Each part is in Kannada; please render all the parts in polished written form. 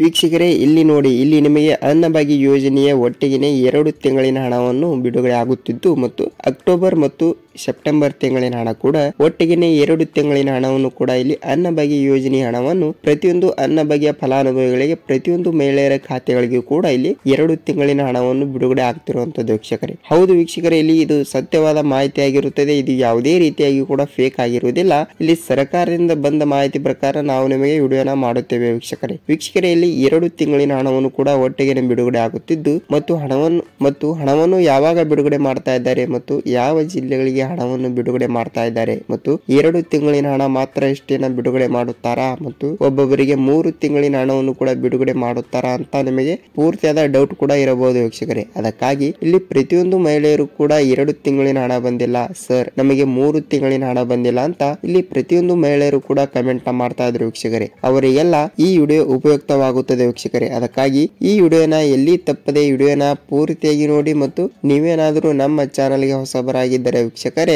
ವೀಕ್ಷಕರೇ ಇಲ್ಲಿ ನೋಡಿ, ಇಲ್ಲಿ ನಿಮಗೆ ಅನ್ನಭಾಗ್ಯ ಯೋಜನೆಯ ಒಟ್ಟಿಗೆ 2 ತಿಂಗಳಿನ ಹಣವನ್ನು ಬಿಡುಗಡೆ ಆಗುತ್ತಿದ್ದು ಮತ್ತು ಅಕ್ಟೋಬರ್ ಮತ್ತು ಸೆಪ್ಟೆಂಬರ್ ತಿಂಗಳಿನ ಹಣ ಕೂಡ ಒಟ್ಟಿಗೆ 2 ತಿಂಗಳಿನ ಹಣವನ್ನು ಕೂಡ ಇಲ್ಲಿ ಅನ್ನಭಾಗ್ಯ ಯೋಜನೆಯ ಹಣವನ್ನು ಪ್ರತಿಯೊಂದು ಅನ್ನಭಾಗ್ಯ ಫಲಾನುಭವಿಗಳಿಗೆ ಪ್ರತಿಯೊಂದು ಮಹಿಳೆಯರ ಖಾತೆಗಳಿಗೂ ಕೂಡ ಇಲ್ಲಿ 2 ತಿಂಗಳಿನ ಹಣವನ್ನು ಬಿಡುಗಡೆ ಆಗ್ತಿರುವಂತದ್ದು ವೀಕ್ಷಕರೇ. ಹೌದು ವೀಕ್ಷಕರೇ, ಇಲ್ಲಿ ಇದು ಸತ್ಯವಾದ ಮಾಹಿತಿ ಆಗಿರುತ್ತದೆ. ಇದು ಯಾವುದೇ ರೀತಿಯಾಗಿ ಕೂಡ ಫೇಕ್ ಆಗಿರುವುದಿಲ್ಲ. ಇಲ್ಲಿ ಸರ್ಕಾರದಿಂದ ಬಂದ ಮಾಹಿತಿ ಪ್ರಕಾರ ನಾವು ನಿಮಗೆ ವಿಡಿಯೋನ ಮಾಡುತ್ತೇವೆ ವೀಕ್ಷಕರೇ. ವೀಕ್ಷಕರೇ ಇಲ್ಲಿ 2 ತಿಂಗಳಿನ ಹಣವನ್ನು ಕೂಡ ಒಟ್ಟಿಗೆ ಬಿಡುಗಡೆ ಆಗುತ್ತಿದ್ದು ಮತ್ತು ಹಣವನ್ನು ಯಾವಾಗ ಬಿಡುಗಡೆ ಮಾಡ್ತಾ ಇದ್ದಾರೆ ಮತ್ತು ಯಾವ ಜಿಲ್ಲೆಗಳಿಗೆ ಹಣವನ್ನು ಬಿಡುಗಡೆ ಮಾಡ್ತಾ ಇದ್ದಾರೆ ಮತ್ತು 2 ತಿಂಗಳಿನ ಹಣ ಮಾತ್ರ ಇಷ್ಟೇನ ಬಿಡುಗಡೆ ಮಾಡುತ್ತಾರಾ ಮತ್ತು ಒಬ್ಬೊಬ್ಬರಿಗೆ 3 ತಿಂಗಳಿನ ಹಣವನ್ನು ಕೂಡ ಬಿಡುಗಡೆ ಮಾಡುತ್ತಾರಾ ಅಂತ ನಿಮಗೆ ಪೂರ್ತಿಯಾದ ಡೌಟ್ ಕೂಡ ಇರಬಹುದು ವೀಕ್ಷಕರೇ. ಅದಕ್ಕಾಗಿ ಇಲ್ಲಿ ಪ್ರತಿಯೊಂದು ಮಹಿಳೆಯರು ಕೂಡ 2 ತಿಂಗಳಿನ ಹಣ ಬಂದಿಲ್ಲ ಸರ್, ನಮಗೆ 3 ತಿಂಗಳಿನ ಹಣ ಬಂದಿಲ್ಲ ಅಂತ ಇಲ್ಲಿ ಪ್ರತಿಯೊಂದು ಮಹಿಳೆಯರು ಕೂಡ ಕಮೆಂಟ್ ಮಾಡ್ತಾ ಇದ್ರು ವೀಕ್ಷಕರೇ. ಅವರಿಗೆಲ್ಲ ಈ ವಿಡಿಯೋ ಉಪಯುಕ್ತವಾಗುತ್ತದೆ ವೀಕ್ಷಕರೇ. ಅದಕ್ಕಾಗಿ ಈ ವಿಡಿಯೋನ ಎಲ್ಲಿ ತಪ್ಪದೆ ವಿಡಿಯೋನ ಪೂರ್ತಿಯಾಗಿ ನೋಡಿ ಮತ್ತು ನೀವೇನಾದರೂ ನಮ್ಮ ಚಾನಲ್ಗೆ ಹೊಸಬರಾಗಿದ್ದರೆ ವೀಕ್ಷಕರೇ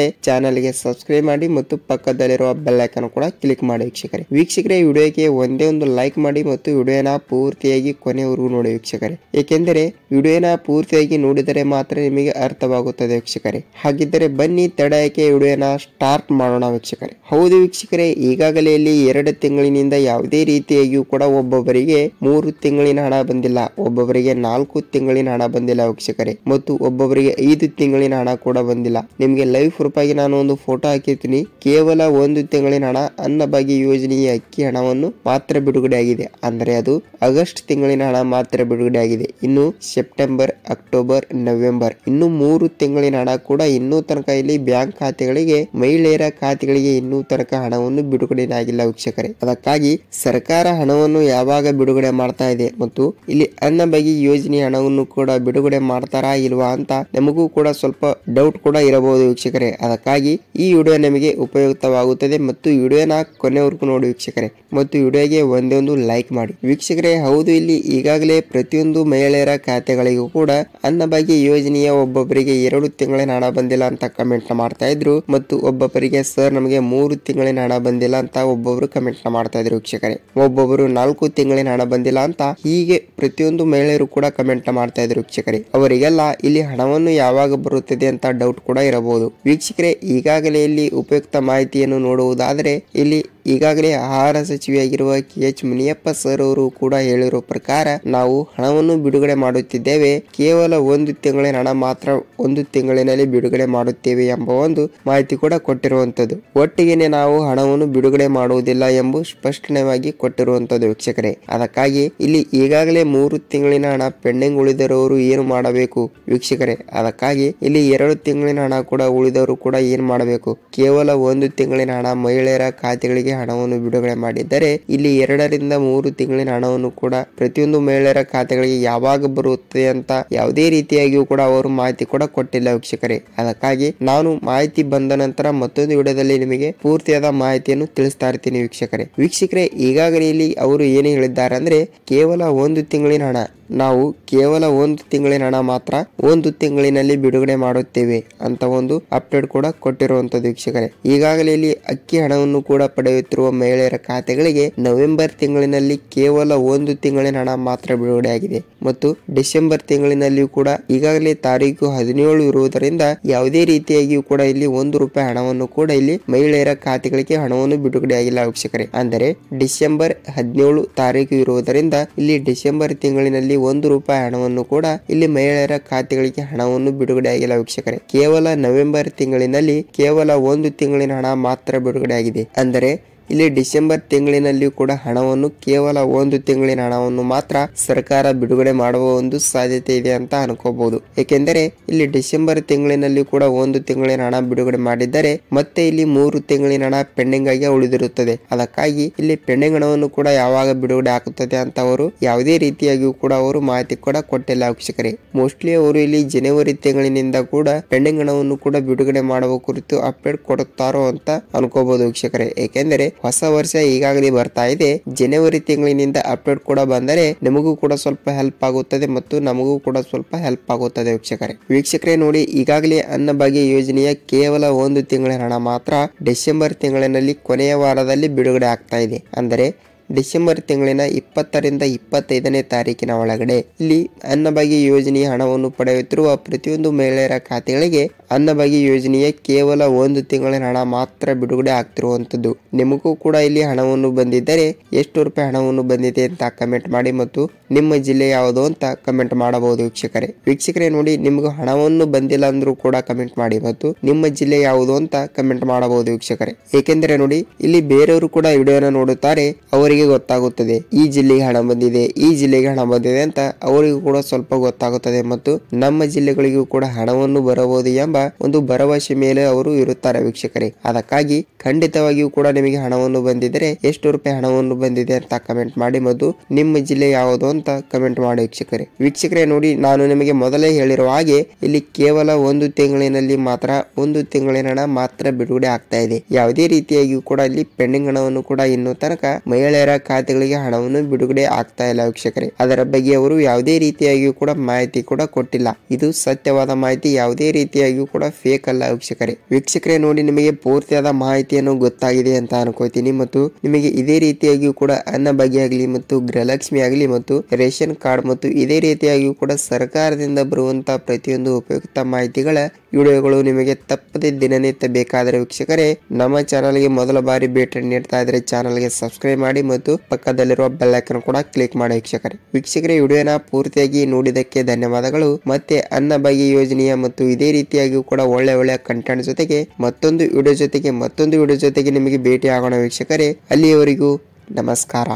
ಚಾನಲ್ಗೆ ಸಬ್ಸ್ಕ್ರೈಬ್ ಮಾಡಿ ಮತ್ತು ಪಕ್ಕದಲ್ಲಿರುವ ಬೆಲ್ ಐಕಾನ್ ಕೂಡ ಕ್ಲಿಕ್ ಮಾಡಿ ವೀಕ್ಷಕರೇ. ವೀಕ್ಷಕರೇ ವಿಡಿಯೋಗೆ ಒಂದೇ ಒಂದು ಲೈಕ್ ಮಾಡಿ ಮತ್ತು ವಿಡಿಯೋನ ಪೂರ್ತಿಯಾಗಿ ಕೊನೆವರೆಗೂ ನೋಡಿ ವೀಕ್ಷಕರೇ. ಏಕೆಂದರೆ ವಿಡಿಯೋನ ಪೂರ್ತಿಯಾಗಿ ನೋಡಿದರೆ ಮಾತ್ರ ನಿಮಗೆ ಅರ್ಥವಾಗುತ್ತದೆ ವೀಕ್ಷಕರೇ. ಹಾಗಿದ್ದರೆ ಬನ್ನಿ ತಡೆಯಕ್ಕೆ ವಿಡಿಯೋನ ಸ್ಟಾರ್ಟ್ ಮಾಡೋಣ ವೀಕ್ಷಕರೇ. ಹೌದು ವೀಕ್ಷಕರೇ, ಈಗಾಗಲೇ ಇಲ್ಲಿ 2 ತಿಂಗಳಿನಿಂದ ಯಾವುದೇ ರೀತಿಯಾಗಿಯೂ ಕೂಡ ಒಬ್ಬೊಬ್ಬರಿಗೆ 3 ತಿಂಗಳಿನ ಹಣ ಬಂದಿಲ್ಲ, ಒಬ್ಬೊಬ್ಬರಿಗೆ 4 ತಿಂಗಳಿನ ಹಣ ಬಂದಿಲ್ಲ ವೀಕ್ಷಕರೇ ಮತ್ತು ಒಬ್ಬೊಬ್ಬರಿಗೆ 5 ತಿಂಗಳಿನ ಹಣ ಕೂಡ ಬಂದಿಲ್ಲ. ನಿಮಗೆ ಲೈವ್ ಪ್ರೂಫ್ ಆಗಿ ನಾನು ಒಂದು ಫೋಟೋ ಹಾಕಿರ್ತೀನಿ. ಕೇವಲ 1 ತಿಂಗಳಿನ ಹಣ ಅನ್ನಭಾಗ್ಯ ಯೋಜನೆಯ ಅಕ್ಕಿ ಹಣವನ್ನು ಮಾತ್ರ ಬಿಡುಗಡೆ ಆಗಿದೆ. ಅಂದರೆ ಅದು ಆಗಸ್ಟ್ ತಿಂಗಳಿನ ಹಣ ಮಾತ್ರ ಬಿಡುಗಡೆ ಆಗಿದೆ. ಇನ್ನು ಸೆಪ್ಟೆಂಬರ್, ಅಕ್ಟೋಬರ್, ನವೆಂಬರ್ ಇನ್ನು 3 ತಿಂಗಳಿನ ಹಣ ಕೂಡ ಇನ್ನೂ ತನಕ ಇಲ್ಲಿ ಬ್ಯಾಂಕ್ ಖಾತೆಗಳಿಗೆ, ಮಹಿಳೆಯರ ಖಾತೆಗಳಿಗೆ ಇನ್ನೂ ತನಕ ಹಣವನ್ನು ಬಿಡುಗಡೆ ಆಗಿಲ್ಲ ವೀಕ್ಷಕರೇ. ಅದಕ್ಕಾಗಿ ಸರ್ಕಾರ ಹಣವನ್ನು ಯಾವಾಗ ಬಿಡುಗಡೆ ಮಾಡ್ತಾ ಇದೆ ಮತ್ತು ಇಲ್ಲಿ ಅನ್ನಭಾಗ್ಯ ಯೋಜನೆಯ ಹಣವನ್ನು ಕೂಡ ಬಿಡುಗಡೆ ಮಾಡ್ತಾರಾ ಇಲ್ವಾ ಅಂತ ನಮಗೂ ಕೂಡ ಸ್ವಲ್ಪ ಡೌಟ್ ಕೂಡ ಇರಬಹುದು ವೀಕ್ಷಕರೇ. ಅದಕ್ಕಾಗಿ ಈ ವಿಡಿಯೋ ನಿಮಗೆ ಉಪಯುಕ್ತವಾಗುತ್ತದೆ ಮತ್ತು ವಿಡಿಯೋನ ಕೊನೆವರೆಗೂ ನೋಡಿ ವೀಕ್ಷಕರೇ ಮತ್ತು ವಿಡಿಯೋಗೆ ಒಂದೇ ಒಂದು ಲೈಕ್ ಮಾಡಿ ವೀಕ್ಷಕರೇ. ಹೌದು, ಇಲ್ಲಿ ಈಗಾಗಲೇ ಪ್ರತಿಯೊಂದು ಮಹಿಳೆಯರ ಖಾತೆಗಳಿಗೂ ಕೂಡ ಅನ್ನಭಾಗ್ಯ ಯೋಜನೆಯ ಒಬ್ಬೊಬ್ಬರಿಗೆ 2 ತಿಂಗಳಿನ ಹಣ ಬಂದಿಲ್ಲ ಅಂತ ಕಮೆಂಟ್ ಮಾಡ್ತಾ ಇದ್ರು ಮತ್ತು ಒಬ್ಬೊಬ್ಬರಿಗೆ ಸರ್ ನಮಗೆ 3 ತಿಂಗಳಿನ ಹಣ ಬಂದಿಲ್ಲ ಅಂತ ಒಬ್ಬೊಬ್ರು ಕಮೆಂಟ್ ಮಾಡ್ತಾ ಇದ್ರು ವೀಕ್ಷಕರೇ. ಒಬ್ಬೊಬ್ಬರು 4 ತಿಂಗಳಿನ ಹಣ ಬಂದಿಲ್ಲ ಅಂತ ಹೀಗೆ ಪ್ರತಿಯೊಂದು ಮಹಿಳೆಯರು ಕೂಡ ಕಮೆಂಟ್ ಮಾಡ್ತಾ ಇದ್ರು ವೀಕ್ಷಕರೇ. ಅವರಿಗೆಲ್ಲ ಇಲ್ಲಿ ಹಣವನ್ನು ಯಾವಾಗ ಬರುತ್ತದೆ ಅಂತ ಡೌಟ್ ಕೂಡ ಇರಬಹುದು ವೀಕ್ಷಕರೇ. ಈಗಾಗಲೇ ಇಲ್ಲಿ ಉಪಯುಕ್ತ ಮಾಹಿತಿಯನ್ನು ನೋಡುವುದಾದರೆ ಇಲ್ಲಿ ಈಗಾಗಲೇ ಆಹಾರ ಸಚಿವೆಯಾಗಿರುವ KH ಮುನಿಯಪ್ಪ ಸರ್ ಅವರು ಕೂಡ ಹೇಳಿರೋ ಪ್ರಕಾರ ನಾವು ಹಣವನ್ನು ಬಿಡುಗಡೆ ಮಾಡುತ್ತಿದ್ದೇವೆ, ಕೇವಲ 1 ತಿಂಗಳಿನ ಹಣ ಮಾತ್ರ 1 ತಿಂಗಳಿನಲ್ಲಿ ಬಿಡುಗಡೆ ಮಾಡುತ್ತೇವೆ ಎಂಬ ಒಂದು ಮಾಹಿತಿ ಕೂಡ ಕೊಟ್ಟಿರುವಂತದ್ದು. ಒಟ್ಟಿಗೆ ನಾವು ಹಣವನ್ನು ಬಿಡುಗಡೆ ಮಾಡುವುದಿಲ್ಲ ಎಂಬ ಸ್ಪಷ್ಟನೆಯಾಗಿ ಕೊಟ್ಟಿರುವಂತದ್ದು ವೀಕ್ಷಕರೇ. ಅದಕ್ಕಾಗಿ ಇಲ್ಲಿ ಈಗಾಗಲೇ 3 ತಿಂಗಳಿನ ಹಣ ಪೆಂಡಿಂಗ್ ಉಳಿದಿರೋರು ಏನು ಮಾಡಬೇಕು ವೀಕ್ಷಕರೇ? ಅದಕ್ಕಾಗಿ ಇಲ್ಲಿ 2 ತಿಂಗಳಿನ ಹಣ ಕೂಡ ಉಳಿದವರು ಕೂಡ ಏನ್ ಮಾಡಬೇಕು? ಕೇವಲ 1 ತಿಂಗಳಿನ ಹಣ ಮಹಿಳೆಯರ ಖಾತೆಗಳಿಗೆ ಹಣವನ್ನು ಬಿಡುಗಡೆ ಮಾಡಿದ್ದರೆ ಇಲ್ಲಿ 2 ರಿಂದ 3 ತಿಂಗಳಿನ ಹಣವನ್ನು ಕೂಡ ಪ್ರತಿಯೊಂದು ಮಹಿಳೆಯರ ಖಾತೆಗಳಿಗೆ ಯಾವಾಗ ಬರುತ್ತದೆ ಅಂತ ಯಾವುದೇ ರೀತಿಯಾಗಿಯೂ ಕೂಡ ಅವರು ಮಾಹಿತಿ ಕೂಡ ಕೊಟ್ಟಿಲ್ಲ ವೀಕ್ಷಕರೇ. ಅದಕ್ಕಾಗಿ ನಾನು ಮಾಹಿತಿ ಬಂದ ನಂತರ ಮತ್ತೊಂದು ವಿಡಿಯೋದಲ್ಲಿ ನಿಮಗೆ ಪೂರ್ತಿಯಾದ ಮಾಹಿತಿಯನ್ನು ತಿಳಿಸ್ತಾ ಇರ್ತೀನಿ ವೀಕ್ಷಕರೇ. ಈಗಾಗಲೇ ಇಲ್ಲಿ ಅವರು ಏನು ಹೇಳಿದ್ದಾರೆ ಅಂದ್ರೆ ಕೇವಲ 1 ತಿಂಗಳಿನ ಹಣ ನಾವು ಕೇವಲ 1 ತಿಂಗಳಿನ ಹಣ ಮಾತ್ರ 1 ತಿಂಗಳಿನಲ್ಲಿ ಬಿಡುಗಡೆ ಮಾಡುತ್ತೇವೆ ಅಂತ ಒಂದು ಅಪ್ಡೇಟ್ ಕೂಡ ಕೊಟ್ಟಿರುವಂತದ್ದು ವೀಕ್ಷಕರೇ. ಈಗಾಗಲೇ ಇಲ್ಲಿ ಅಕ್ಕಿ ಹಣವನ್ನು ಕೂಡ ಪಡೆಯುತ್ತಿರುವ ಮಹಿಳೆಯರ ಖಾತೆಗಳಿಗೆ ನವೆಂಬರ್ ತಿಂಗಳಿನಲ್ಲಿ ಕೇವಲ 1 ತಿಂಗಳಿನ ಹಣ ಮಾತ್ರ ಬಿಡುಗಡೆ ಆಗಿದೆ ಮತ್ತು ಡಿಸೆಂಬರ್ ತಿಂಗಳಿನಲ್ಲಿಯೂ ಕೂಡ ಈಗಾಗಲೇ ತಾರೀಕು 17 ಇರುವುದರಿಂದ ಯಾವುದೇ ರೀತಿಯಾಗಿಯೂ ಕೂಡ ಇಲ್ಲಿ 1 ರೂಪಾಯಿ ಹಣವನ್ನು ಕೂಡ ಇಲ್ಲಿ ಮಹಿಳೆಯರ ಖಾತೆಗಳಿಗೆ ಹಣವನ್ನು ಬಿಡುಗಡೆ ಆಗಿಲ್ಲ ವೀಕ್ಷಕರೇ. ಅಂದರೆ ಡಿಸೆಂಬರ್ 17 ತಾರೀಕು ಇರುವುದರಿಂದ ಇಲ್ಲಿ ಡಿಸೆಂಬರ್ ತಿಂಗಳಿನಲ್ಲಿ 1 ರೂಪಾಯಿ ಹಣವನ್ನು ಕೂಡ ಇಲ್ಲಿ ಮಹಿಳೆಯರ ಖಾತೆಗಳಿಗೆ ಹಣವನ್ನು ಬಿಡುಗಡೆ ಆಗಿಲ್ಲ ವೀಕ್ಷಕರೇ. ಕೇವಲ ನವೆಂಬರ್ ತಿಂಗಳಿನಲ್ಲಿ ಕೇವಲ 1 ತಿಂಗಳಿನ ಹಣ ಮಾತ್ರ ಬಿಡುಗಡೆ ಆಗಿದೆ. ಅಂದರೆ ಇಲ್ಲಿ ಡಿಸೆಂಬರ್ ತಿಂಗಳಿನಲ್ಲಿ ಕೂಡ ಹಣವನ್ನು ಕೇವಲ 1 ತಿಂಗಳಿನ ಹಣವನ್ನು ಮಾತ್ರ ಸರ್ಕಾರ ಬಿಡುಗಡೆ ಮಾಡುವ ಒಂದು ಸಾಧ್ಯತೆ ಇದೆ ಅಂತ ಅನ್ಕೋಬಹುದು. ಏಕೆಂದರೆ ಇಲ್ಲಿ ಡಿಸೆಂಬರ್ ತಿಂಗಳಿನಲ್ಲಿ ಕೂಡ 1 ತಿಂಗಳಿನ ಹಣ ಬಿಡುಗಡೆ ಮಾಡಿದ್ದರೆ ಮತ್ತೆ ಇಲ್ಲಿ 3 ತಿಂಗಳಿನ ಹಣ ಪೆಂಡಿಂಗ್ ಆಗಿ ಉಳಿದಿರುತ್ತದೆ. ಅದಕ್ಕಾಗಿ ಇಲ್ಲಿ ಪೆಂಡಿಂಗ್ ಹಣವನ್ನು ಕೂಡ ಯಾವಾಗ ಬಿಡುಗಡೆ ಆಗುತ್ತದೆ ಅಂತ ಅವರು ಯಾವುದೇ ರೀತಿಯಾಗಿಯೂ ಕೂಡ ಅವರು ಮಾಹಿತಿ ಕೂಡ ಕೊಟ್ಟಿಲ್ಲ ವೀಕ್ಷಕರೇ. ಮೋಸ್ಟ್ಲಿ ಅವರು ಇಲ್ಲಿ ಜನವರಿ ತಿಂಗಳಿನಿಂದ ಕೂಡ ಪೆಂಡಿಂಗ್ ಹಣವನ್ನು ಕೂಡ ಬಿಡುಗಡೆ ಮಾಡುವ ಕುರಿತು ಅಪ್ಡೇಟ್ ಕೊಡುತ್ತಾರೋ ಅಂತ ಅನ್ಕೋಬಹುದು ವೀಕ್ಷಕರೇ. ಏಕೆಂದರೆ ಹೊಸ ವರ್ಷ ಈಗಾಗಲೇ ಬರ್ತಾ ಇದೆ. ಜನವರಿ ತಿಂಗಳಿನಿಂದ ಅಪ್ಡೇಟ್ ಕೂಡ ಬಂದರೆ ನಿಮಗೂ ಕೂಡ ಸ್ವಲ್ಪ ಹೆಲ್ಪ್ ಆಗುತ್ತದೆ ಮತ್ತು ನಮಗೂ ಕೂಡ ಸ್ವಲ್ಪ ಹೆಲ್ಪ್ ಆಗುತ್ತದೆ ವೀಕ್ಷಕರೇ. ನೋಡಿ, ಈಗಾಗಲೇ ಅನ್ನಭಾಗ್ಯ ಯೋಜನೆಯ ಕೇವಲ 1 ತಿಂಗಳ ಹಣ ಮಾತ್ರ ಡಿಸೆಂಬರ್ ತಿಂಗಳಿನಲ್ಲಿ ಕೊನೆಯ ವಾರದಲ್ಲಿ ಬಿಡುಗಡೆ ಆಗ್ತಾ ಇದೆ. ಅಂದರೆ ಡಿಸೆಂಬರ್ ತಿಂಗಳಿನ 20ರಿಂದ 25ನೇ ತಾರೀಕಿನ ಒಳಗಡೆ ಇಲ್ಲಿ ಅನ್ನಭಾಗ್ಯ ಯೋಜನೆಯ ಹಣವನ್ನು ಪಡೆಯುತ್ತಿರುವ ಪ್ರತಿಯೊಂದು ಮಹಿಳೆಯರ ಖಾತೆಗಳಿಗೆ ಅನ್ನಭಾಗ್ಯ ಯೋಜನೆಯ ಕೇವಲ 1 ತಿಂಗಳಿನ ಹಣ ಮಾತ್ರ ಬಿಡುಗಡೆ ಆಗ್ತಿರುವಂತದ್ದು. ನಿಮಗೂ ಕೂಡ ಇಲ್ಲಿ ಹಣವನ್ನು ಬಂದಿದ್ದರೆ ಎಷ್ಟು ರೂಪಾಯಿ ಹಣವನ್ನು ಬಂದಿದೆ ಅಂತ ಕಮೆಂಟ್ ಮಾಡಿ ಮತ್ತು ನಿಮ್ಮ ಜಿಲ್ಲೆ ಯಾವುದು ಅಂತ ಕಮೆಂಟ್ ಮಾಡಬಹುದು ವೀಕ್ಷಕರೇ. ನೋಡಿ, ನಿಮ್ಗೆ ಹಣವನ್ನು ಬಂದಿಲ್ಲ ಅಂದ್ರೂ ಕೂಡ ಕಮೆಂಟ್ ಮಾಡಿ ಮತ್ತು ನಿಮ್ಮ ಜಿಲ್ಲೆ ಯಾವುದು ಅಂತ ಕಮೆಂಟ್ ಮಾಡಬಹುದು ವೀಕ್ಷಕರೇ. ಏಕೆಂದರೆ ನೋಡಿ, ಇಲ್ಲಿ ಬೇರೆಯವರು ಕೂಡ ವಿಡಿಯೋನ ನೋಡುತ್ತಾರೆ, ಅವರಿಗೆ ಗೊತ್ತಾಗುತ್ತದೆ ಈ ಜಿಲ್ಲೆಗೆ ಹಣ ಬಂದಿದೆ, ಈ ಜಿಲ್ಲೆಗೆ ಹಣ ಬಂದಿದೆ ಅಂತ ಅವರಿಗೂ ಕೂಡ ಸ್ವಲ್ಪ ಗೊತ್ತಾಗುತ್ತದೆ ಮತ್ತು ನಮ್ಮ ಜಿಲ್ಲೆಗಳಿಗೂ ಕೂಡ ಹಣವನ್ನು ಬರಬಹುದು ಎಂಬ ಒಂದು ಭರವಸೆ ಮೇಲೆ ಅವರು ಇರುತ್ತಾರೆ ವೀಕ್ಷಕರೇ. ಅದಕ್ಕಾಗಿ ಖಂಡಿತವಾಗಿಯೂ ಕೂಡ ನಿಮಗೆ ಹಣವನ್ನು ಬಂದಿದ್ದರೆ ಎಷ್ಟು ರೂಪಾಯಿ ಹಣವನ್ನು ಬಂದಿದೆ ಅಂತ ಕಮೆಂಟ್ ಮಾಡಿ ಮತ್ತು ನಿಮ್ಮ ಜಿಲ್ಲೆ ಯಾವುದು ಅಂತ ಕಮೆಂಟ್ ಮಾಡಿ ವೀಕ್ಷಕರೇ. ನೋಡಿ, ನಾನು ನಿಮಗೆ ಮೊದಲೇ ಹೇಳಿರುವ ಹಾಗೆ ಇಲ್ಲಿ ಕೇವಲ 1 ತಿಂಗಳಿನಲ್ಲಿ ಮಾತ್ರ 1 ತಿಂಗಳಿನ ಹಣ ಮಾತ್ರ ಬಿಡುಗಡೆ ಆಗ್ತಾ ಇದೆ. ಯಾವುದೇ ರೀತಿಯಾಗಿಯೂ ಕೂಡ ಇಲ್ಲಿ ಪೆಂಡಿಂಗ್ ಹಣವನ್ನು ಕೂಡ ಇನ್ನೂ ತನಕ ಮಹಿಳೆಯರ ಖಾತೆಗಳಿಗೆ ಹಣವನ್ನು ಬಿಡುಗಡೆ ಆಗ್ತಾ ಇಲ್ಲ ವೀಕ್ಷಕರೇ. ಅದರ ಬಗ್ಗೆ ಅವರು ಯಾವುದೇ ರೀತಿಯಾಗಿಯೂ ಕೂಡ ಮಾಹಿತಿ ಕೂಡ ಕೊಟ್ಟಿಲ್ಲ. ಇದು ಸತ್ಯವಾದ ಮಾಹಿತಿ, ಯಾವುದೇ ರೀತಿಯಾಗಿಯೂ ಕೂಡ ಫೇಕ್ ಅಲ್ಲ ವೀಕ್ಷಕರೇ. ನೋಡಿ, ನಿಮಗೆ ಪೂರ್ತಿಯಾದ ಮಾಹಿತಿಯನ್ನು ಗೊತ್ತಾಗಿದೆ ಅಂತ ಅನ್ಕೋತೀನಿ ಮತ್ತು ನಿಮಗೆ ಇದೇ ರೀತಿಯಾಗಿಯೂ ಕೂಡ ಅನ್ನಭಾಗ್ಯ ಆಗಲಿ ಮತ್ತು ಗೃಹಲಕ್ಷ್ಮಿ ಆಗಲಿ ಮತ್ತು ರೇಷನ್ ಕಾರ್ಡ್ ಮತ್ತು ಇದೇ ರೀತಿಯಾಗಿಯೂ ಕೂಡ ಸರ್ಕಾರದಿಂದ ಬರುವಂತಹ ಪ್ರತಿಯೊಂದು ಉಪಯುಕ್ತ ಮಾಹಿತಿಗಳ ವಿಡಿಯೋಗಳು ನಿಮಗೆ ತಪ್ಪದೆ ದಿನನಿತ್ಯ ಬೇಕಾದರೆ ವೀಕ್ಷಕರೇ ನಮ್ಮ ಚಾನಲ್ಗೆ ಮೊದಲ ಬಾರಿ ಭೇಟಿ ನೀಡ್ತಾ ಇದ್ರೆ ಚಾನಲ್ಗೆ ಸಬ್ಸ್ಕ್ರೈಬ್ ಮಾಡಿ ಮತ್ತು ಪಕ್ಕದಲ್ಲಿರುವ ಬೆಲ್ ಐಕಾನ್ ಕೂಡ ಕ್ಲಿಕ್ ಮಾಡಿ ವೀಕ್ಷಕರೇ. ವಿಡಿಯೋನ ಪೂರ್ತಿಯಾಗಿ ನೋಡಿದಕ್ಕೆ ಧನ್ಯವಾದಗಳು. ಮತ್ತೆ ಅನ್ನಭಾಗ್ಯ ಯೋಜನೆಯ ಮತ್ತು ಇದೇ ರೀತಿಯಾಗಿಯೂ ಕೂಡ ಒಳ್ಳೆ ಕಂಟೆಂಟ್ ಜೊತೆಗೆ ಮತ್ತೊಂದು ವಿಡಿಯೋ ಜೊತೆಗೆ ನಿಮಗೆ ಭೇಟಿ ಆಗೋಣ ವೀಕ್ಷಕರೇ. ಅಲ್ಲಿಯವರೆಗೂ ನಮಸ್ಕಾರ.